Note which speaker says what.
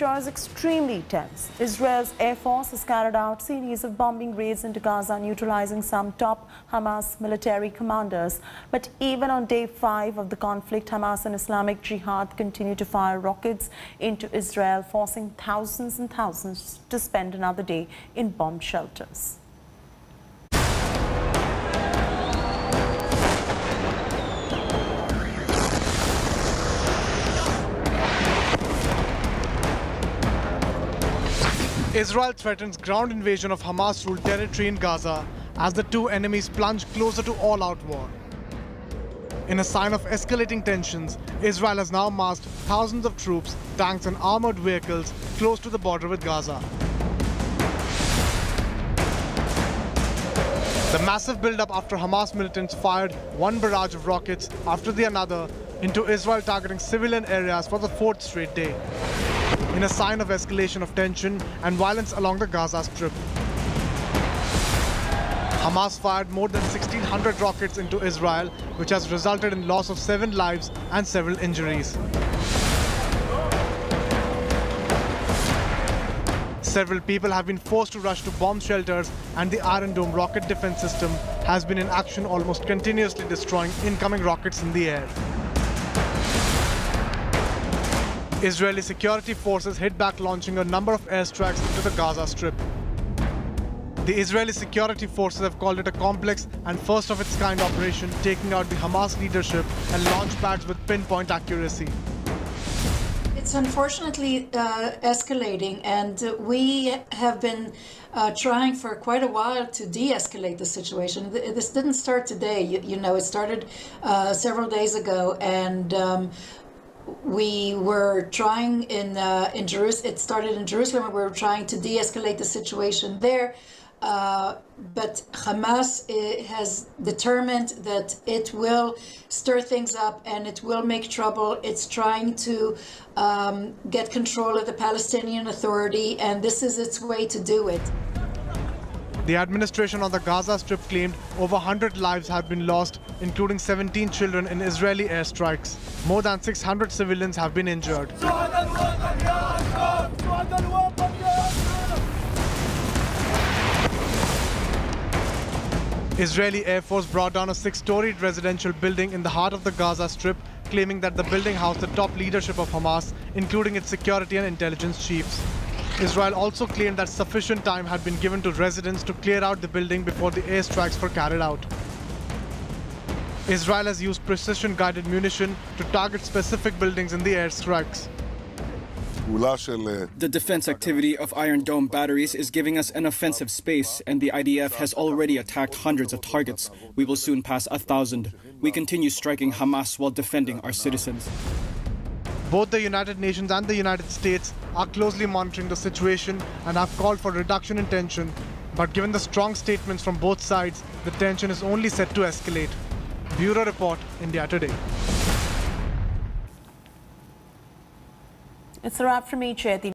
Speaker 1: temperature is extremely tense. Israel's Air Force has carried out a series of bombing raids into Gaza, neutralizing some top Hamas military commanders. But even on day 5 of the conflict, Hamas and Islamic Jihad continue to fire rockets into Israel, forcing thousands and thousands to spend another day in bomb shelters.
Speaker 2: Israel threatens ground invasion of Hamas-ruled territory in Gaza as the two enemies plunge closer to all-out war. In a sign of escalating tensions, Israel has now massed thousands of troops, tanks and armored vehicles close to the border with Gaza. The massive build-up after Hamas militants fired one barrage of rockets after the another into Israel, targeting civilian areas for the 4th straight day, in a sign of escalation of tension and violence along the Gaza Strip. Hamas fired more than 1,600 rockets into Israel, which has resulted in loss of 7 lives and several injuries. Several people have been forced to rush to bomb shelters, and the Iron Dome rocket defense system has been in action, almost continuously destroying incoming rockets in the air. Israeli security forces hit back, launching a number of airstrikes into the Gaza Strip. The Israeli security forces have called it a complex and first-of-its-kind operation, taking out the Hamas leadership and launch pads with pinpoint accuracy.
Speaker 3: It's unfortunately escalating, and we have been trying for quite a while to de-escalate the situation. This didn't start today. You know, it started several days ago, and we were trying in Jerusalem. It started in Jerusalem, and we were trying to de-escalate the situation there. But Hamas has determined that it will stir things up and it will make trouble. It's trying to get control of the Palestinian Authority, and this is its way to do it.
Speaker 2: The administration on the Gaza Strip claimed over 100 lives have been lost, including 17 children in Israeli airstrikes. More than 600 civilians have been injured. Israeli Air Force brought down a 6-storied residential building in the heart of the Gaza Strip, claiming that the building housed the top leadership of Hamas, including its security and intelligence chiefs. Israel also claimed that sufficient time had been given to residents to clear out the building before the airstrikes were carried out. Israel has used precision-guided munition to target specific buildings in the airstrikes.
Speaker 4: The defense activity of Iron Dome batteries is giving us an offensive space, and the IDF has already attacked hundreds of targets. We will soon pass 1,000. We continue striking Hamas while defending our citizens.
Speaker 2: Both the United Nations and the United States are closely monitoring the situation and have called for reduction in tension. But given the strong statements from both sides, the tension is only set to escalate. Bureau Report, India Today.
Speaker 1: It's a wrap from me, Chaiti.